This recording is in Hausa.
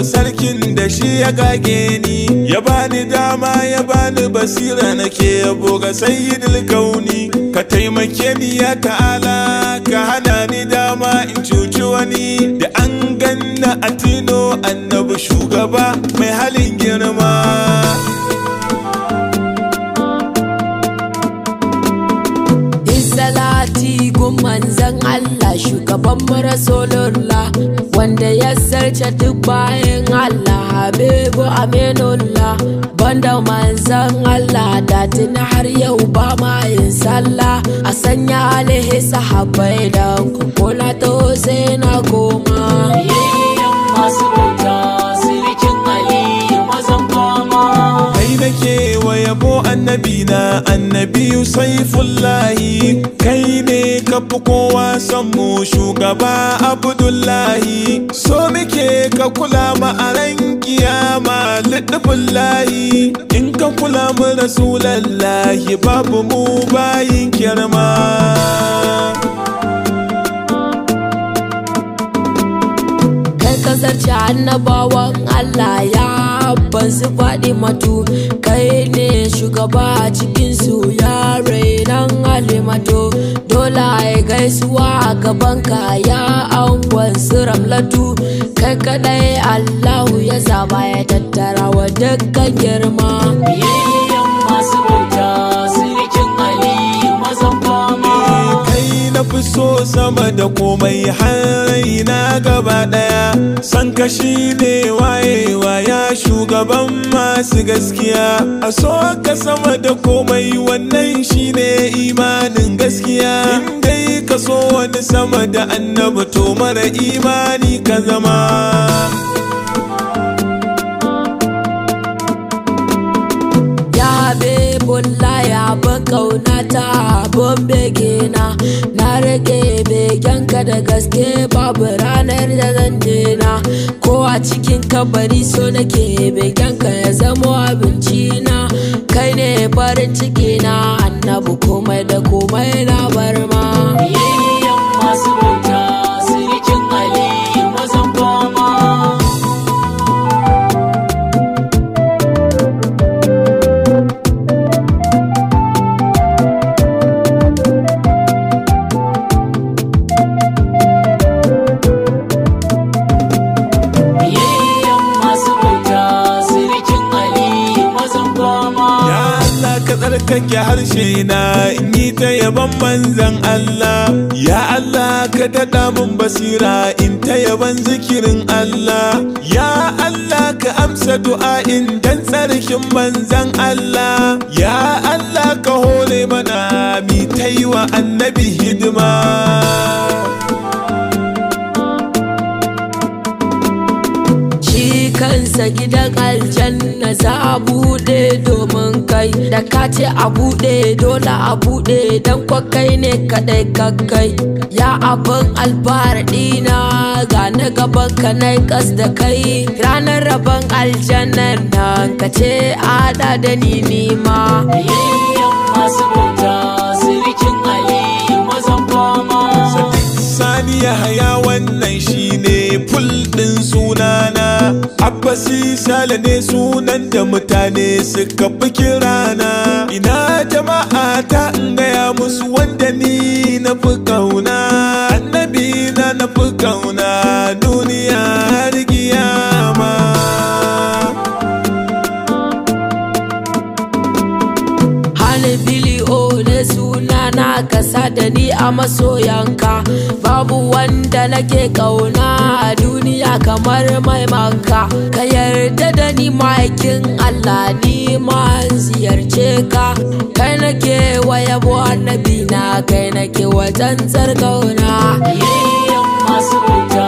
sarkin da shi ya gage ni, ya bani dama ya bani basira nake yabo ga sayyidul kauni. Ka taimake ni ya ta'ala, ka hana ni dama in cuci wani, da an ganna a tino annabi shugaba mai halin girma. Salati gun manzan Allah shugaban Rasulullah, wanda ya zarce duk bayan Allah Habibu Aminullah. Banda manzan Allah da tuni har yau ba ma yin sallah, a sanya alaihi sahabbai da kula to sai na koma. Masu bauta sirikin Ali mazan fama, kai nake wa yabo annabi na annabiyu saifullahi. Kai ne ka fi kowa son mu shugaba Abdullahi, so muke ka kula ma a ran kiyama liɗufullahi. In ka kula mu rasulallahi babu mu bayin kirma. Kasarci annabawan Allah ya bansu faɗi matu, kai ne shugaba a cikinsu ya rainan Halimatu. Dole ya gaisuwa a gabanka ya angon su Ramlatu, kai kadai Allahu ya zaba ya tattara wa dukkan girma. Biyayyen masu bauta sirikin Ali mazan fama, kai na fi so sama da komai har raina gaba daya. San ka shi ne wayewa ya shugaban masu gaskiya, a so ka sama da komai wannan shi ne imanin gaskiya. In dai ka so wani sama da annabi to mara imani ka zama. Ya Habibullah ya ban kaunata abun begena, na rage begenka da gaske babu ranar da zan dena. Ko a cikin kabari so nake begenka ya zama abinci na, kai ne farin ciki na annabi komai da komai na bar ma. Biyayyen masu bauta sirikin Ali mazan fama, tsarkake harshe na in yi ta yaban manzan Allah. Ya Allah ka daɗa min basira in ta yaban zikirin Allah. Ya Allah ka amsa du'a'in dan tsarkin manzan Allah. Ya Allah ka hore mana mi ta yi wa annabi hidima. Kansa gidan aljanna za a buɗe domin kai, da ka ce a buɗe dole a buɗe dan kwakai ne kaɗai kakai. Ya abin alfahar ɗina ga na gaban ka na kas da kai, ranar rabon aljannan nan ka ce ada da ni nima. Biyayyen masu bauta sirikin Ali mazan fama, Sani Yahaya wannan shine ful ɗin sunana. Abbasi Sale ne sunan da mutane suka fi kirana. Ina jama'a ta in gaya musu wanda ni na fi kauna, annabi na fi kauna duniya har kiyama. Halibili o ne sunana, kasa da ni a masoyanka. Babu wanda nake kauna a duniya kamar mai Makka. Ka yarda da ni ma'aikin Allah, ni ma ziyarce ka. Kai nake wa yabo annabi na, kai nake wa tsantsar kauna. Biyayyen masu bauta